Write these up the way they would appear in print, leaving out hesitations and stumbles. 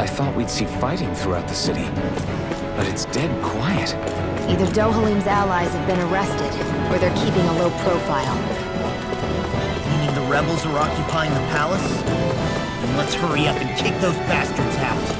I thought we'd see fighting throughout the city. But it's dead quiet. Either Dohalim's allies have been arrested, or they're keeping a low profile. Meaning the rebels are occupying the palace? Then let's hurry up and kick those bastards out.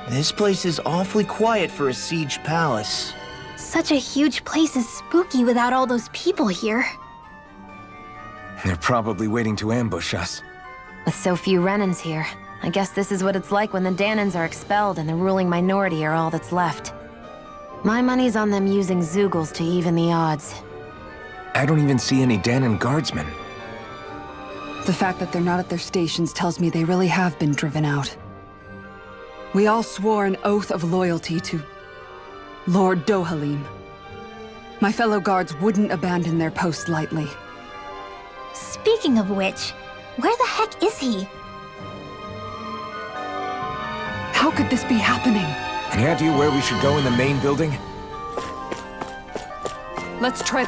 This place is awfully quiet for a siege palace. Such a huge place is spooky without all those people here. They're probably waiting to ambush us. With so few Renans here, I guess this is what it's like when the Danans are expelled and the ruling minority are all that's left. My money's on them using Zeugles to even the odds. I don't even see any Danan guardsmen. The fact that they're not at their stations tells me they really have been driven out. We all swore an oath of loyalty to Lord Dohalim. My fellow guards wouldn't abandon their post lightly. Speaking of which, where the heck is he? How could this be happening? Any idea where we should go in the main building? Let's try...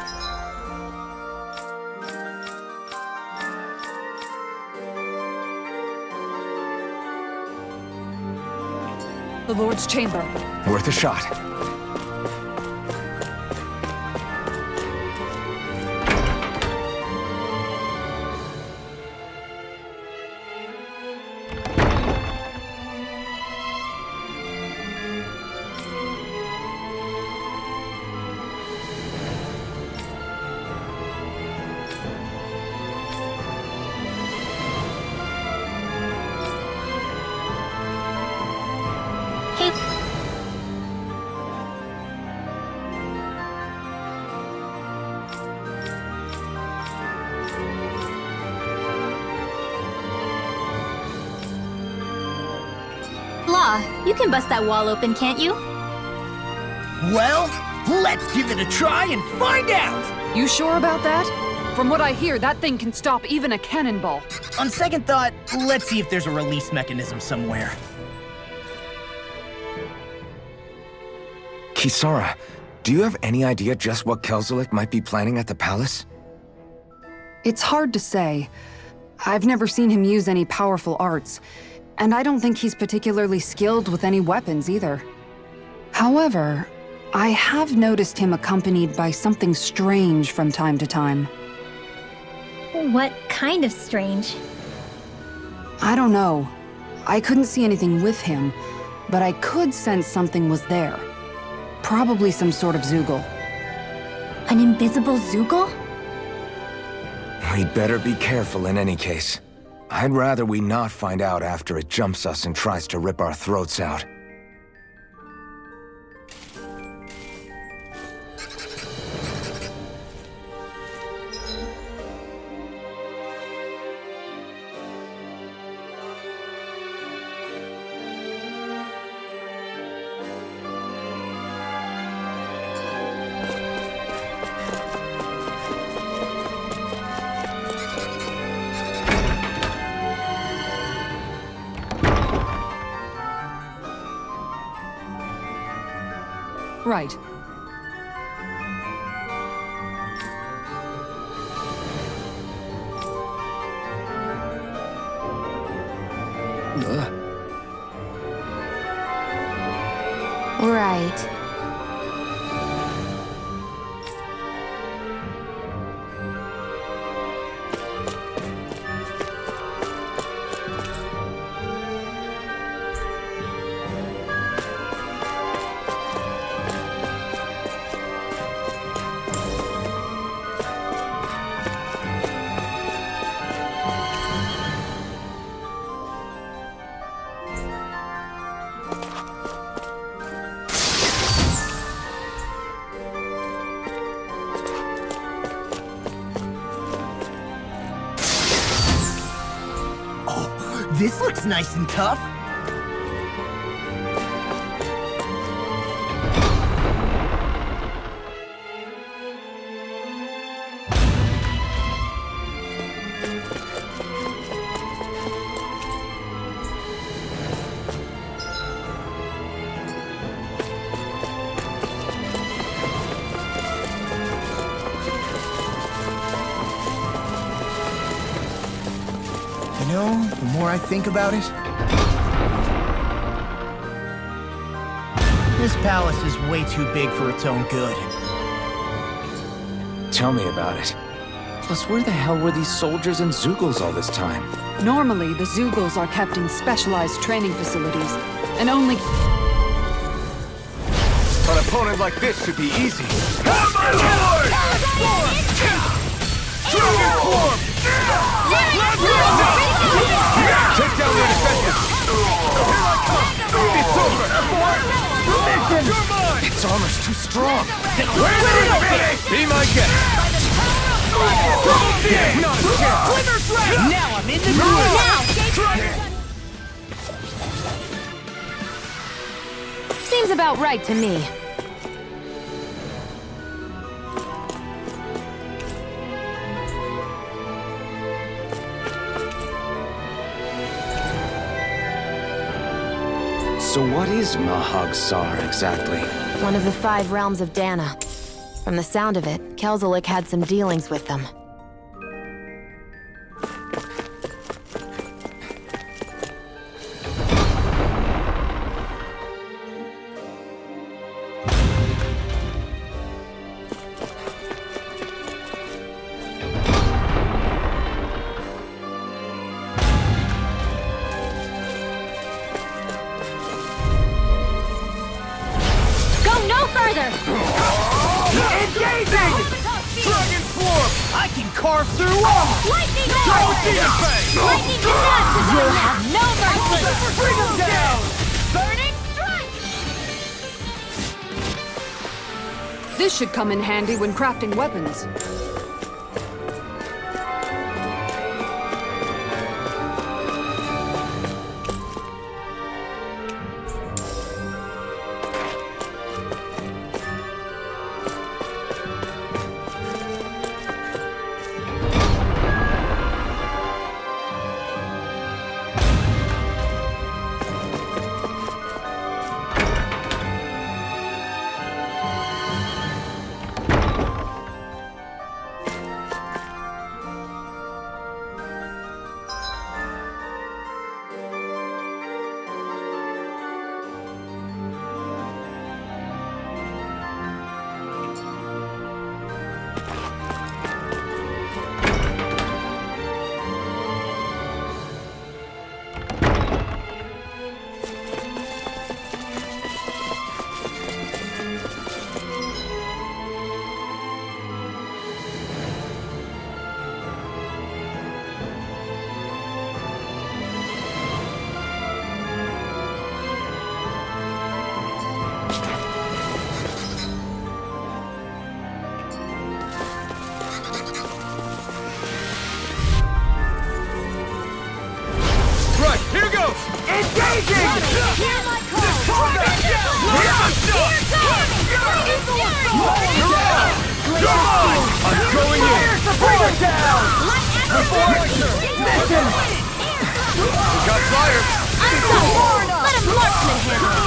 The Lord's Chamber. Worth a shot. Hey. Law, you can bust that wall open, can't you? Well, let's give it a try and find out! You sure about that? From what I hear, that thing can stop even a cannonball. On second thought, let's see if there's a release mechanism somewhere. Kisara, do you have any idea just what Kelzalik might be planning at the palace? It's hard to say. I've never seen him use any powerful arts, and I don't think he's particularly skilled with any weapons either. However, I have noticed him accompanied by something strange from time to time. What kind of strange? I don't know. I couldn't see anything with him, but I could sense something was there. Probably some sort of Zeugl. An invisible Zeugl? We'd better be careful in any case. I'd rather we not find out after it jumps us and tries to rip our throats out. Right. Right. This looks nice and tough. You know, the more I think about it, this palace is way too big for its own good. Tell me about it. Plus, where the hell were these soldiers and Zeugles all this time? Normally, the Zeugles are kept in specialized training facilities, and only... An opponent like this should be easy. Come my lord! Dragon form! Take down their defenses! Here I come! It's over! Mission! Its armor's too strong! Where's the finish? Be my guest! Yeah, Not a chance! Now I'm in the mood! Seems about right to me. So what is Mahag Sar exactly? One of the 5 realms of Dana. From the sound of it, Kelzalik had some dealings with them. Engaging! Dragon form! I can carve through walls! Lightning Dragon Orb! demon fang! Lightning Attack! You'll have no mercy! Bring them down! Burning Strike! This should come in handy when crafting weapons. Right, here goes! Engaging! Hear my call! I'm going in! Bring her down! Mission! We got fire! Let him marksman handle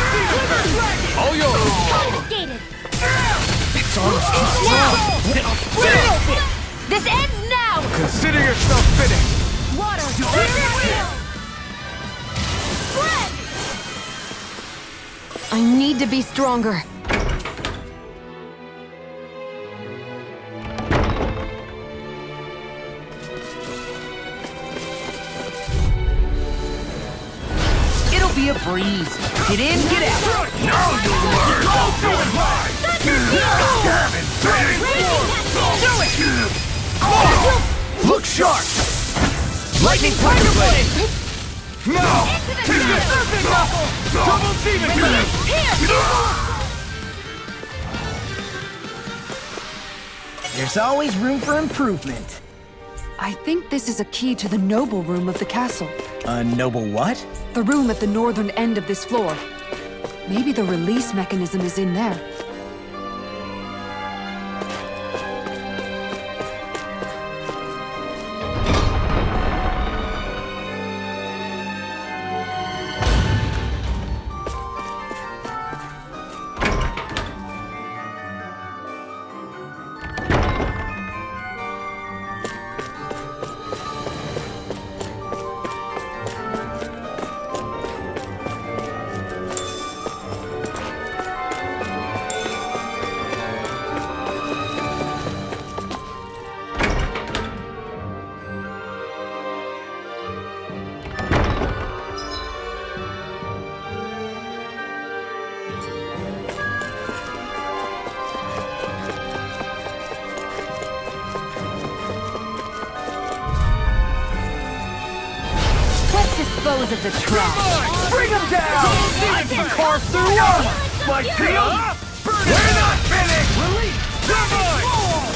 All yours! Confiscated! Its armor's too Now! strong! This ends now! Consider yourself finished! Water! Spread! I need to be stronger. It'll be a breeze. Get in, get out. Now you learn! Do it live! Damn it! Do it! Look sharp! Lightning Thunder Blade! Now! Take this! Double demon fang! There's always room for improvement. I think this is a key to the noble room of the castle. A noble what? The room at the northern end of this floor. Maybe the release mechanism is in there. dispose of the trash. Bring him down! I can carve through armor! My shield! We're not finished! Release!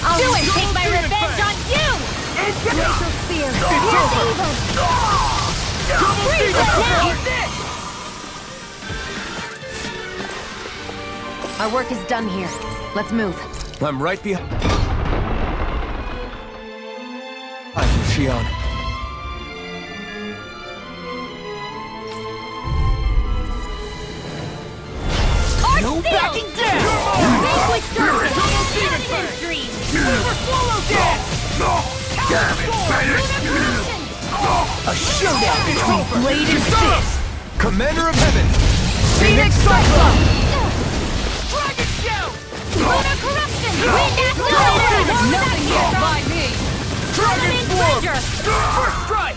I'll do and take my revenge on you! Glacial Spear. Freeze it now! Our work is done here. Let's move. I'm right behind you, Shion. No backing down! Vanquish Dark! Dominant Dream! Overflow dead! Damn it, finish! A showdown between blade and fist! Commander of Heaven! Phoenix Cyclone! Dragon Shout! Lunar Corruption! Wind Accelerator! Nothing yet by me! Dragon Dominant Form! Ranger! First strike!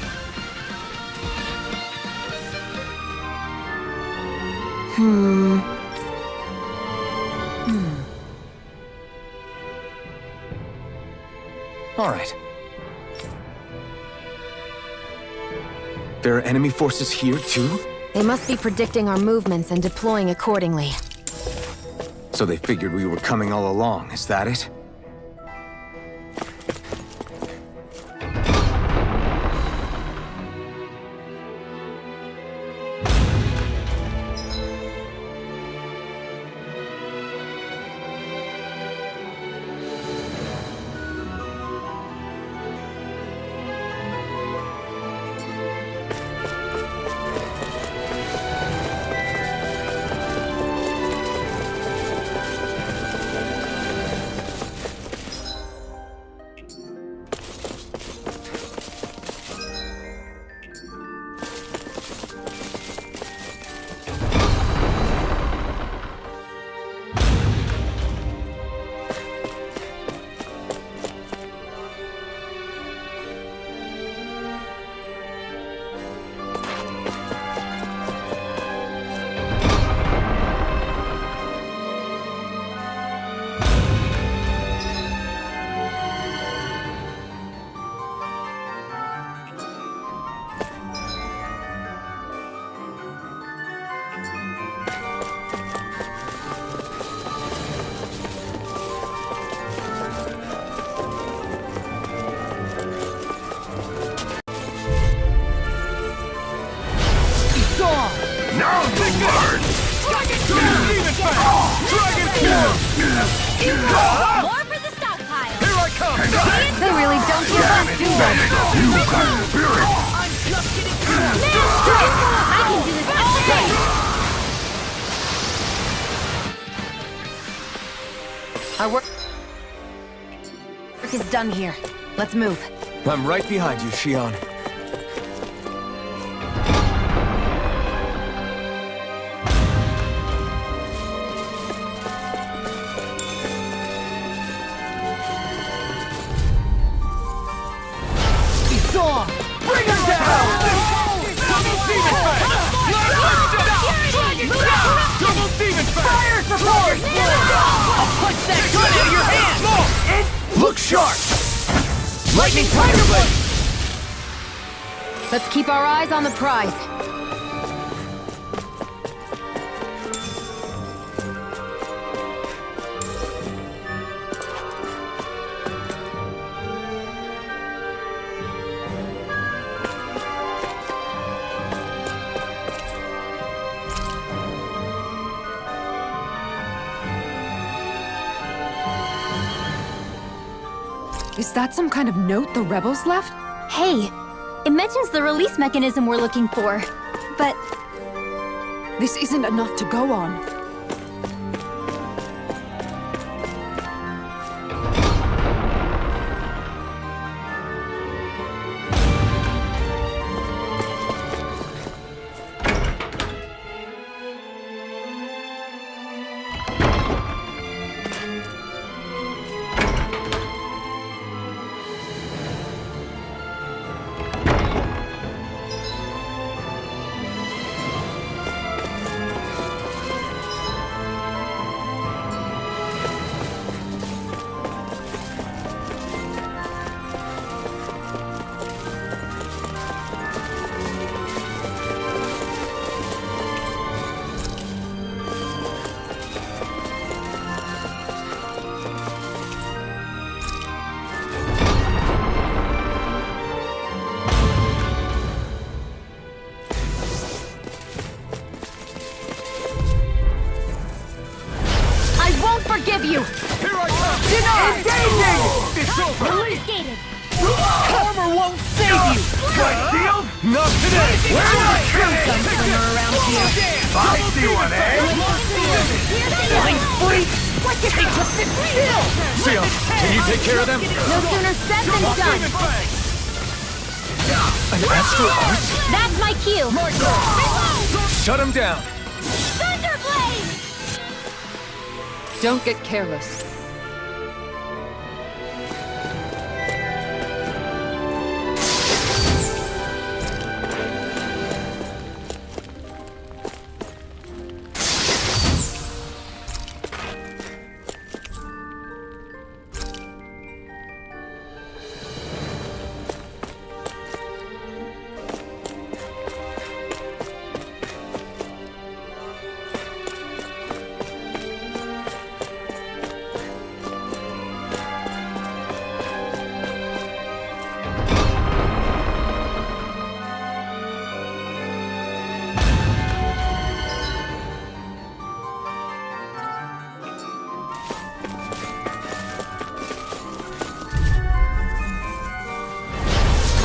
All right. There are enemy forces here, too? They must be predicting our movements and deploying accordingly. So they figured we were coming all along, is that it? Now you learn! Dragon Form! More for the stockpile! Here I come! They really don't give up, do they? You can fear it! I'm just getting started! I can do this all day! Our work is done here. Let's move. I'm right behind you, Shion. Bring him down! Double Demon Fang! Double Demon Fang! Fire support! I'll punch that gun out of your hand! Look sharp! Lightning Tiger Blade! Let's keep our eyes on the prize. Is that some kind of note the rebels left? Hey, it mentions the release mechanism we're looking for, but This isn't enough to go on. my shield? Not today! Where's my Gunslinger around here. I see one, eh? Killing freaks! Take just sit still! Seal, can you take care of them? No sooner said than done. An astral art? That's my cue. Shut him down! Thunderblade! Don't get careless.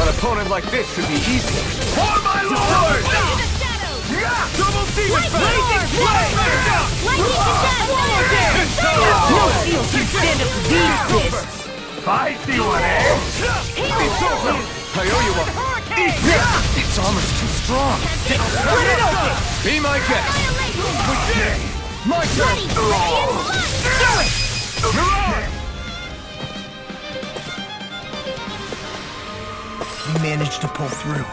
An opponent like this should be easy. For my lord! Double demon Lightning to death! No shield can stand up to these fists! I see one, eh? It's over! I owe you one. Its armor's too strong. Split it open! Be my guest. My turn. We managed to pull through.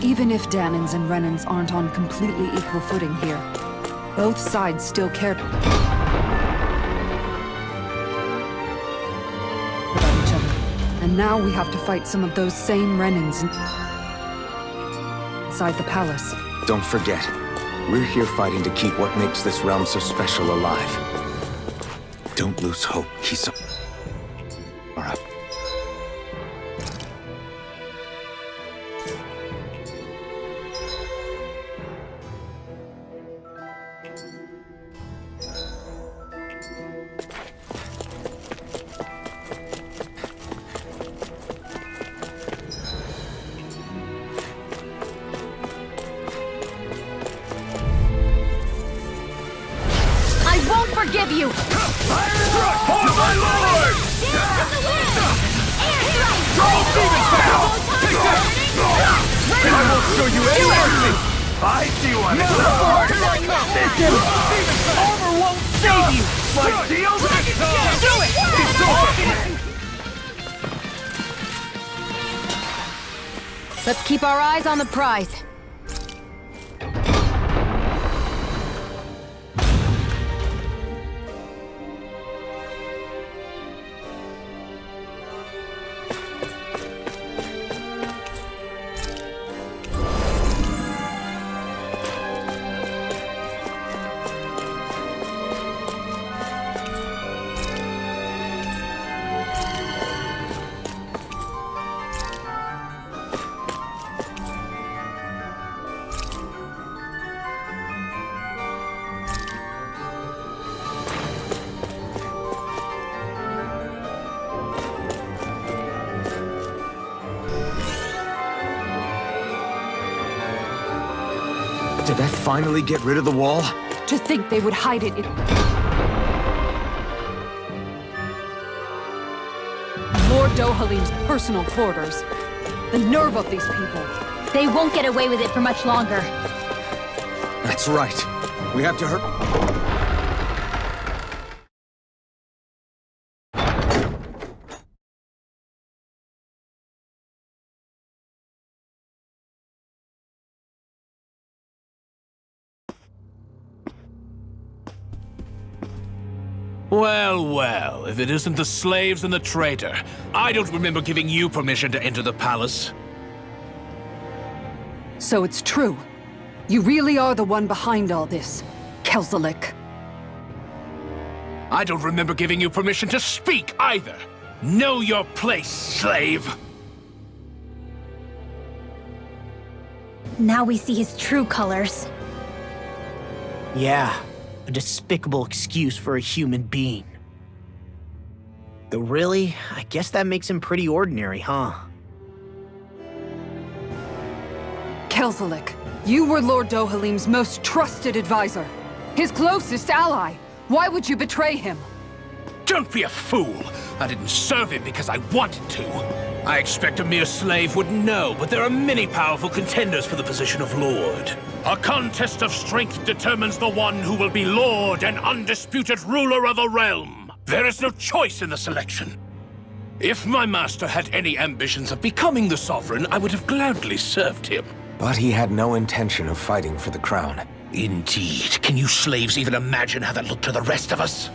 Even if Danins and Renans aren't on completely equal footing here, both sides still care about each other. And now we have to fight some of those same Renans inside the palace. Don't forget, we're here fighting to keep what makes this realm so special alive. Don't lose hope, Kisa. Forgive you! For my lord! I will show you any mercy! I see one! Armor won't save you! My shield? Do it! It's over! Let's keep our eyes on the prize. Did that finally get rid of the wall? To think they would hide it in... Lord Dohalim's personal quarters. The nerve of these people. They won't get away with it for much longer. That's right. We have to hurry. Well, well, if it isn't the slaves and the traitor. I don't remember giving you permission to enter the palace. So it's true. You really are the one behind all this, Kelzalik. I don't remember giving you permission to speak either. Know your place, slave! Now we see his true colors. Yeah, a despicable excuse for a human being. Though really, I guess that makes him pretty ordinary, huh? Kelzalik, you were Lord Dohalim's most trusted advisor. His closest ally. Why would you betray him? Don't be a fool! I didn't serve him because I wanted to. I expect a mere slave would know, but there are many powerful contenders for the position of Lord. A contest of strength determines the one who will be Lord and undisputed ruler of a realm. There is no choice in the selection. If my master had any ambitions of becoming the sovereign, I would have gladly served him. But he had no intention of fighting for the crown. Indeed. Can you slaves even imagine how that looked to the rest of us?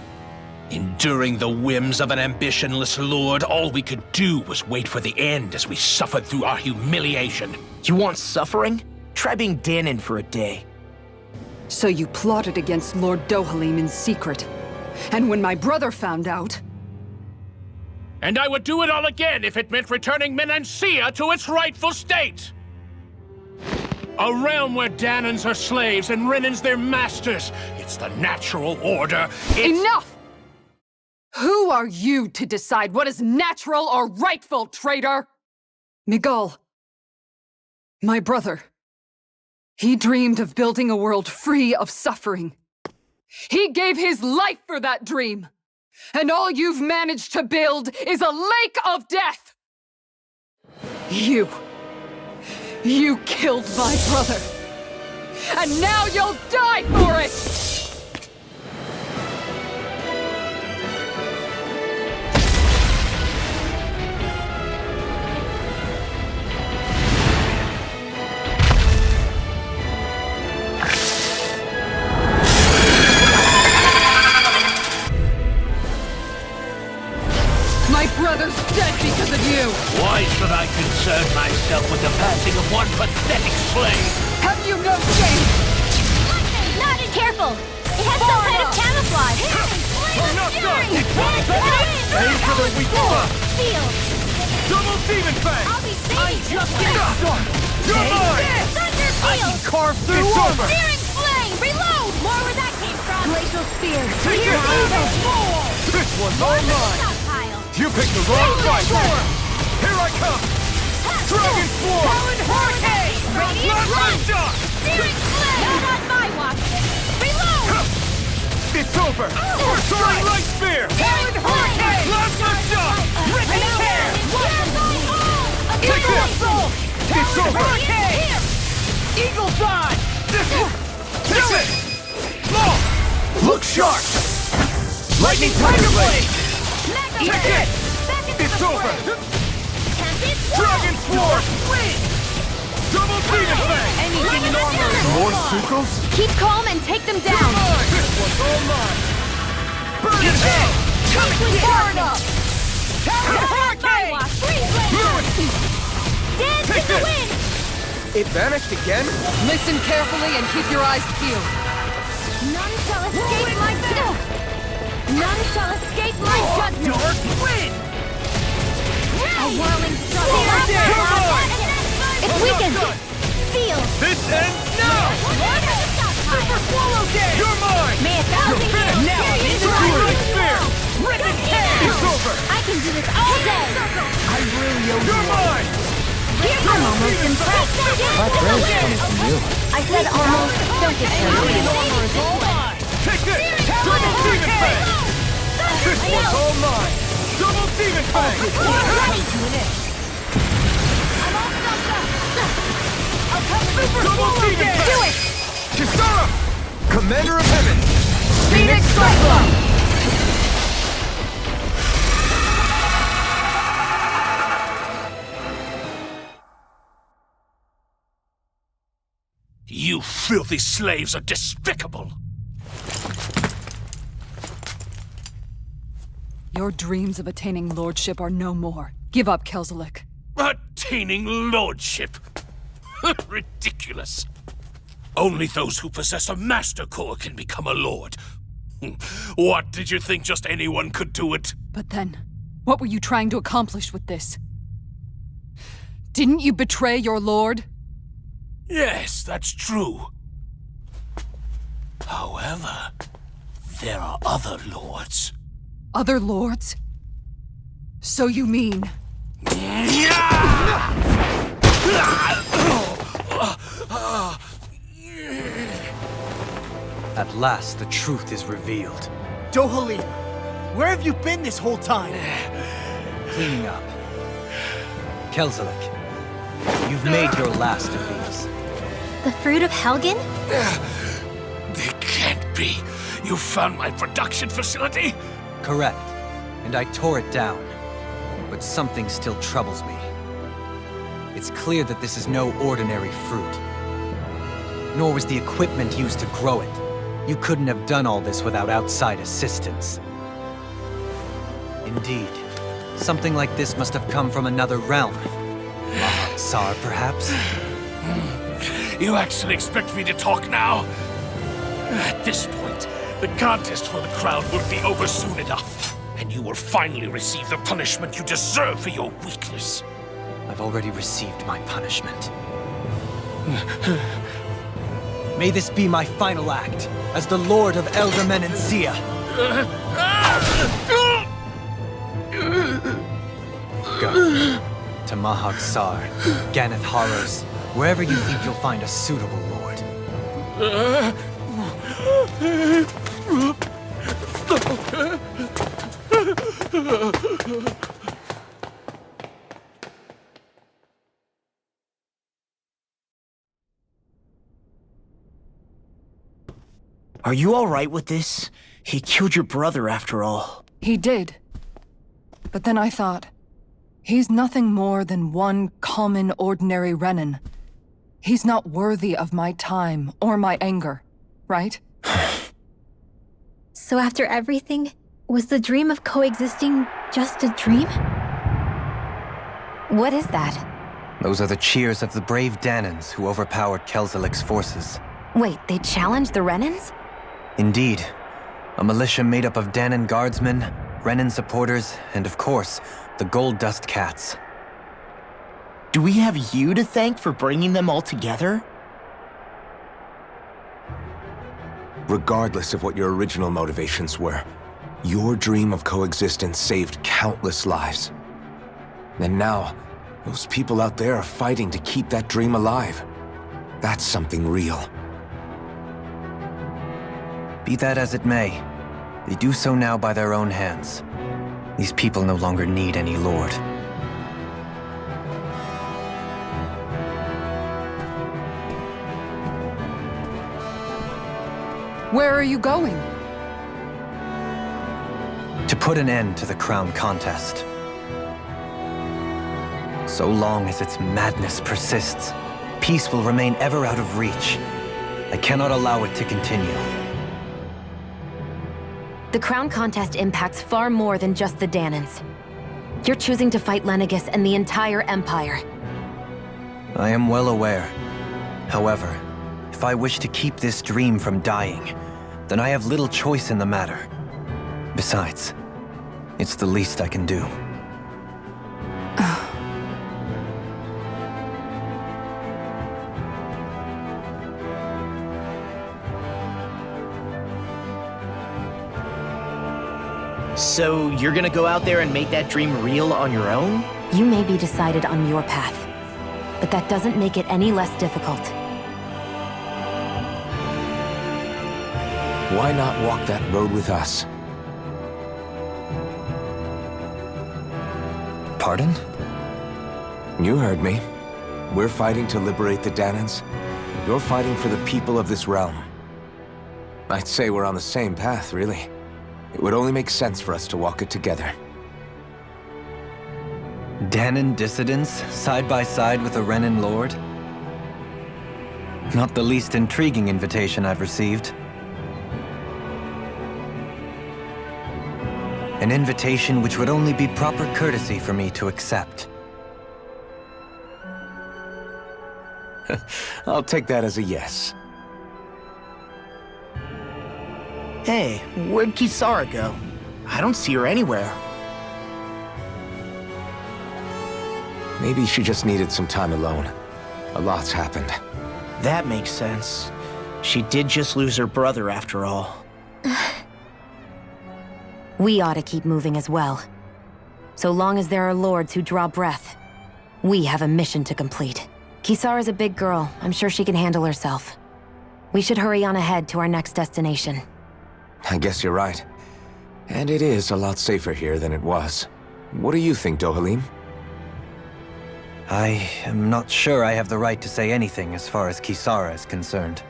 Enduring the whims of an ambitionless lord, all we could do was wait for the end as we suffered through our humiliation. You want suffering? Try being Danin for a day. So you plotted against Lord Dohalim in secret. And when my brother found out... And I would do it all again if it meant returning Menancia to its rightful state! A realm where Danans are slaves and Renans their masters. It's the natural order. Enough! Who are you to decide what is natural or rightful, traitor? Miguel, my brother. He dreamed of building a world free of suffering. He gave his life for that dream. And all you've managed to build is a lake of death! You killed my brother! And now you'll die for it! My brother's dead because of you! Why should I concern myself with the passing of one pathetic slave? Have you no shame? Not careful! It has some kind of camouflage! Enough done! Aim for the weak spot! Seal! Double demon fang! I'll be saving you! You're mine! Thunder I field! can carve through It's armor! over! Searing flame! Reload! More where that came from! Glacial spear. Take it! This one's all mine! Stockpile! You picked the wrong fight! Here I come! Dragon Swarm! Hurricane! Radiant Plasma Run! Shock! Searing flame! Not on my watch! Reload! It's over! Soaring Light Spear! Searing flame! Plasma Shock! Ripping hair! Take this! It's over! Here! Eagle's eye! Kill it! Look sharp! Lightning Tiger Blade! Take it! It's over! Dragon Swarm! Double Demon Fang! Anything in armor is More Sucos? Keep calm and take them down. This one's all mine! Burn it hell! Coming far enough! Hurricane! Dance in the wind! It vanished again? Listen carefully and keep your eyes peeled. None shall escape my None shall escape my judgment! dark wind! A whirling struggle! It's weakened! Seal! This ends now! Super Swallow Day! You're mine! May a thousand finished! Now I'm in the Soaring Spear! Ripping hair! It's over! I can do this all day! I really owe You're you. mine! I'm almost impressed! My praise coming from you. I said almost. Don't get Anything in angry. armor is all mine! Take this! Double Demon Fang! This one's all mine! Double Demon Fang! Ready to an end. I'm all stuffed up! I'll come super Double swallow Demon day! Fang! Do it! Kisara! Commander of Heaven! Phoenix Cyclone! You filthy slaves are despicable! Your dreams of attaining lordship are no more. Give up, Kelzalik. Attaining lordship! Ridiculous! Only those who possess a master core can become a lord. What, did you think just anyone could do it? But then, what were you trying to accomplish with this? Didn't you betray your lord? Yes, that's true. However, there are other lords. Other lords? So you mean... At last, the truth is revealed. Dohalim, where have you been this whole time? Cleaning up. Kelzalik, you've made your last of these. The fruit of Helgen? They can't be. You found my production facility? Correct. And I tore it down. But something still troubles me. It's clear that this is no ordinary fruit. Nor was the equipment used to grow it. You couldn't have done all this without outside assistance. Indeed. Something like this must have come from another realm. Tsar, perhaps? You actually expect me to talk now? At this point, the contest for the crown will be over soon enough. and you will finally receive the punishment you deserve for your weakness. I've already received my punishment. May this be my final act as the Lord of Elder Menancia. Go to Mahak Sar, Ganeth Horrors, wherever you think you'll find a suitable lord. Are you alright with this? He killed your brother after all. He did. But then I thought, he's nothing more than one common, ordinary Renin. He's not worthy of my time or my anger, right? So after everything, was the dream of coexisting just a dream? What is that? Those are the cheers of the brave Danans who overpowered Kelzalik's forces. Wait, they challenged the Renans? Indeed. A militia made up of Danan guardsmen, Renin supporters, and of course, the Gold Dust Cats. Do we have you to thank for bringing them all together? Regardless of what your original motivations were, your dream of coexistence saved countless lives. And now, those people out there are fighting to keep that dream alive. That's something real. Be that as it may, they do so now by their own hands. These people no longer need any lord. Where are you going? To put an end to the crown contest. So long as its madness persists, peace will remain ever out of reach. I cannot allow it to continue. The crown contest impacts far more than just the Danans. You're choosing to fight Lenegis and the entire Empire. I am well aware. However, if I wish to keep this dream from dying, then I have little choice in the matter. Besides, it's the least I can do. So you're gonna go out there and make that dream real on your own? You may be decided on your path, but that doesn't make it any less difficult. Why not walk that road with us? Pardon? You heard me. We're fighting to liberate the Danans. You're fighting for the people of this realm. I'd say we're on the same path, really. It would only make sense for us to walk it together. Danan dissidents, side by side with a Renin lord? Not the least intriguing invitation I've received. An invitation which would only be proper courtesy for me to accept. I'll take that as a yes. Hey, where'd Kisara go? I don't see her anywhere. Maybe she just needed some time alone. A lot's happened. That makes sense. She did just lose her brother after all. We ought to keep moving as well. So long as there are lords who draw breath, we have a mission to complete. Kisara's a big girl. I'm sure she can handle herself. We should hurry on ahead to our next destination. I guess you're right. And it is a lot safer here than it was. What do you think, Dohalim? I am not sure I have the right to say anything as far as Kisara is concerned.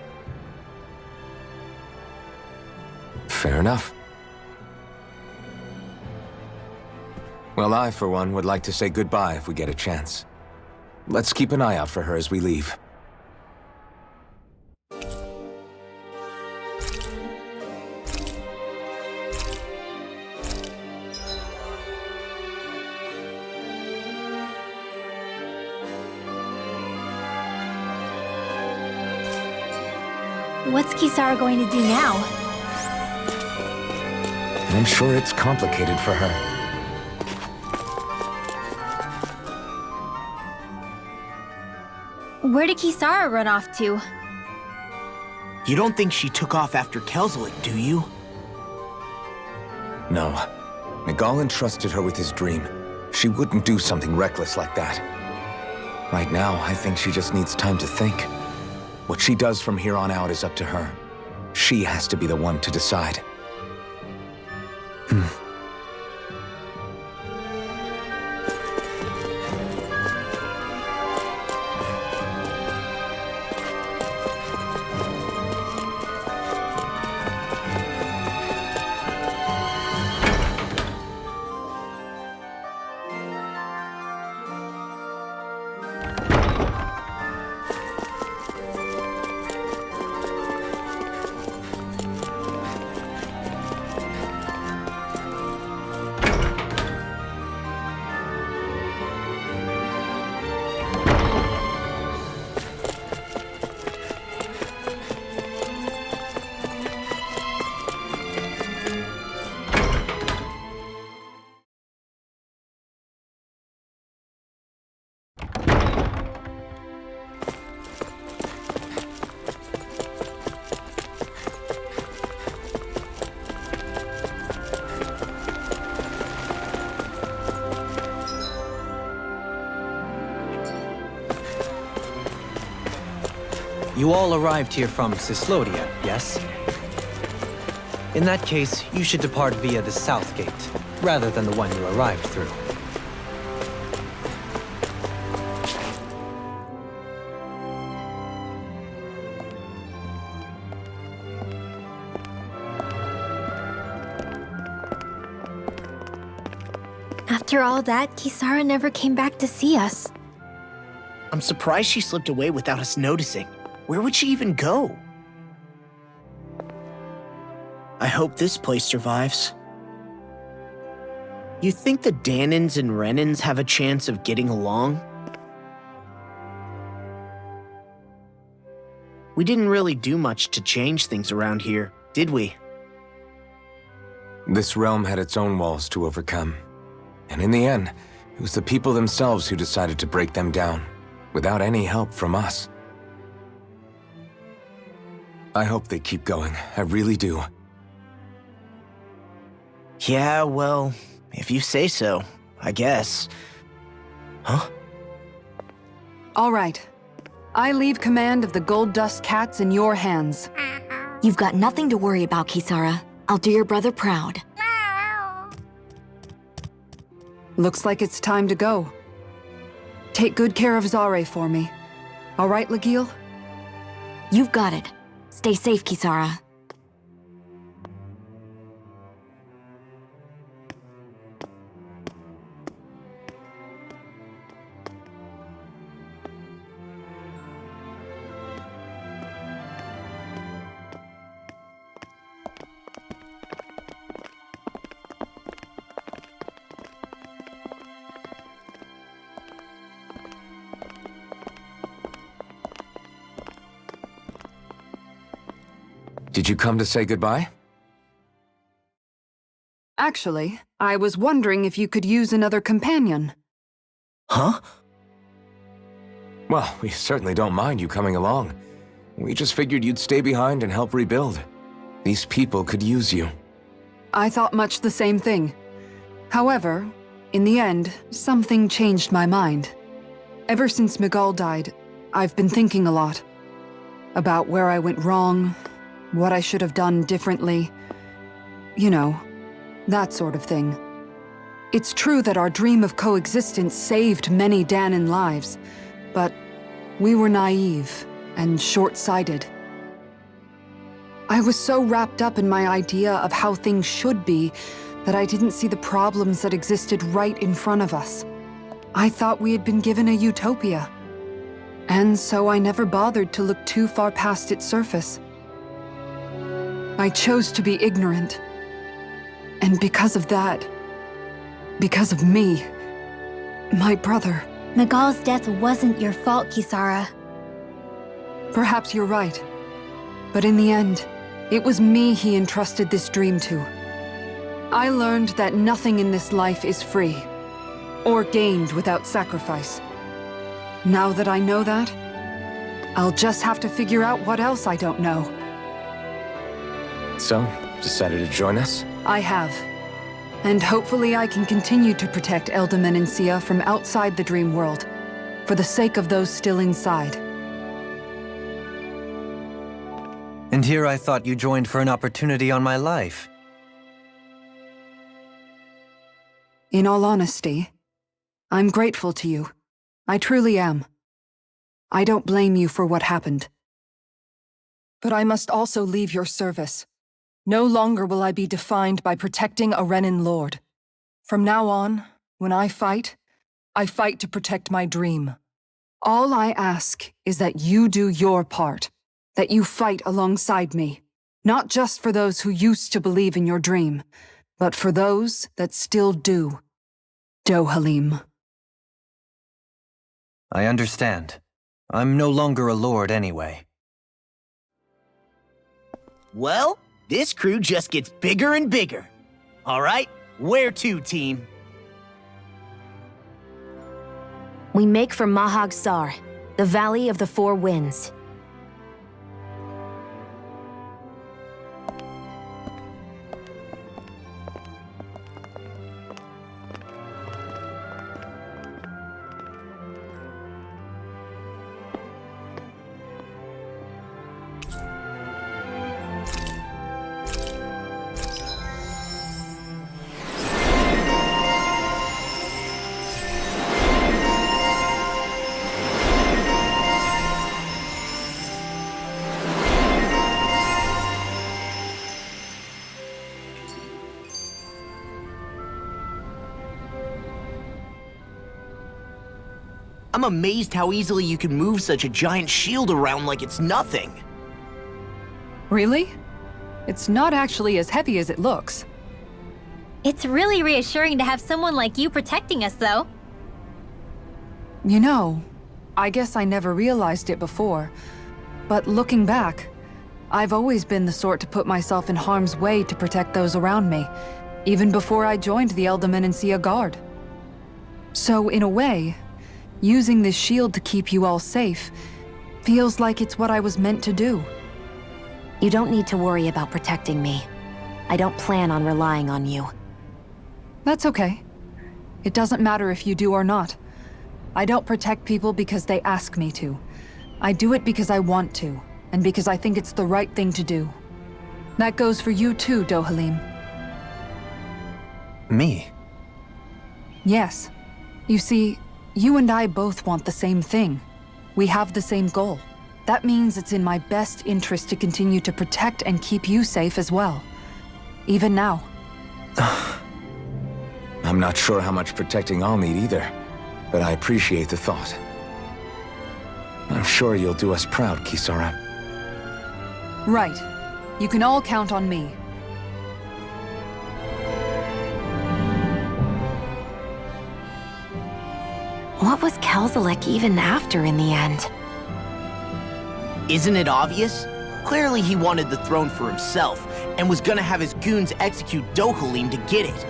Fair enough. Well, I, for one, would like to say goodbye if we get a chance. Let's keep an eye out for her as we leave. What's Kisara going to do now? I'm sure it's complicated for her. Where did Kisara run off to? You don't think she took off after Kelzalik, do you? No. Miguel entrusted her with his dream. She wouldn't do something reckless like that. Right now, I think she just needs time to think. What she does from here on out is up to her. She has to be the one to decide. You all arrived here from Cislodia, yes? In that case, you should depart via the south gate, rather than the one you arrived through. After all that, Kisara never came back to see us. I'm surprised she slipped away without us noticing. Where would she even go? I hope this place survives. You think the Danans and Renans have a chance of getting along? We didn't really do much to change things around here, did we? This realm had its own walls to overcome. And in the end, it was the people themselves who decided to break them down, without any help from us. I hope they keep going. I really do. Yeah, well, if you say so, I guess. Huh? All right. I leave command of the Gold Dust Cats in your hands. You've got nothing to worry about, Kisara. I'll do your brother proud. Looks like it's time to go. Take good care of Zare for me. All right, Legil? You've got it. Stay safe, Kisara. Did you come to say goodbye? Actually, I was wondering if you could use another companion. Huh? Well, we certainly don't mind you coming along. We just figured you'd stay behind and help rebuild. These people could use you. I thought much the same thing. However, in the end, something changed my mind. Ever since Miguel died, I've been thinking a lot. About where I went wrong, what I should have done differently. You know, that sort of thing. It's true that our dream of coexistence saved many Danan lives, but we were naive and short-sighted. I was so wrapped up in my idea of how things should be that I didn't see the problems that existed right in front of us. I thought we had been given a utopia. And so I never bothered to look too far past its surface. I chose to be ignorant. And because of that, because of me, my brother... Miguel's death wasn't your fault, Kisara. Perhaps you're right. But in the end, it was me he entrusted this dream to. I learned that nothing in this life is free, or gained without sacrifice. Now that I know that, I'll just have to figure out what else I don't know. So, decided to join us? I have. And hopefully I can continue to protect Eldaman and Sia from outside the dream world, for the sake of those still inside. And here I thought you joined for an opportunity on my life. In all honesty, I'm grateful to you. I truly am. I don't blame you for what happened. But I must also leave your service. No longer will I be defined by protecting a Renin lord. From now on, when I fight to protect my dream. All I ask is that you do your part, that you fight alongside me, not just for those who used to believe in your dream, but for those that still do. Dohalim. I understand. I'm no longer a lord anyway. Well, this crew just gets bigger and bigger. All right, where to, team? We make for Mahag Sar, the Valley of the Four Winds. I'm amazed how easily you can move such a giant shield around like it's nothing. Really? It's not actually as heavy as it looks. It's really reassuring to have someone like you protecting us, though. You know, I guess I never realized it before, but looking back, I've always been the sort to put myself in harm's way to protect those around me, even before I joined the Eldaman and Sia Guard. So in a way, using this shield to keep you all safe feels like it's what I was meant to do. You don't need to worry about protecting me. I don't plan on relying on you. That's okay. It doesn't matter if you do or not. I don't protect people because they ask me to. I do it because I want to, and because I think it's the right thing to do. That goes for you too, Dohalim. Me? Yes. You see, you and I both want the same thing. We have the same goal. That means it's in my best interest to continue to protect and keep you safe as well. Even now. I'm not sure how much protecting I'll need either, but I appreciate the thought. I'm sure you'll do us proud, Kisara. Right. You can all count on me. What was Kelzalik even after in the end? Isn't it obvious? Clearly he wanted the throne for himself, and was gonna have his goons execute Dohalim to get it.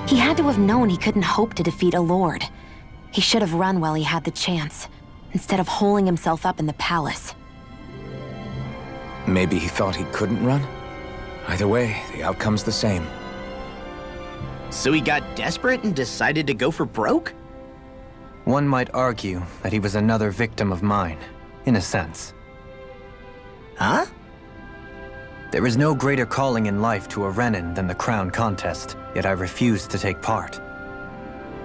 He had to have known he couldn't hope to defeat a lord. He should have run while he had the chance, instead of holding himself up in the palace. Maybe he thought he couldn't run? Either way, the outcome's the same. So he got desperate and decided to go for broke? One might argue that he was another victim of mine, in a sense. Huh? There is no greater calling in life to a Renin than the crown contest, yet I refused to take part.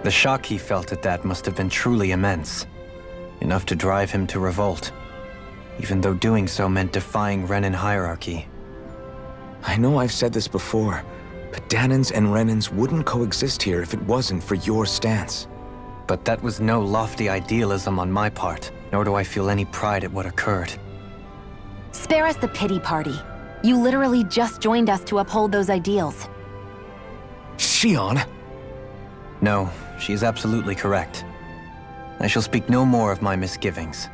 The shock he felt at that must have been truly immense, enough to drive him to revolt, even though doing so meant defying Renin hierarchy. I know I've said this before, but Danans and Renins wouldn't coexist here if it wasn't for your stance. But that was no lofty idealism on my part, nor do I feel any pride at what occurred. Spare us the pity party. You literally just joined us to uphold those ideals. Shion! No, she is absolutely correct. I shall speak no more of my misgivings.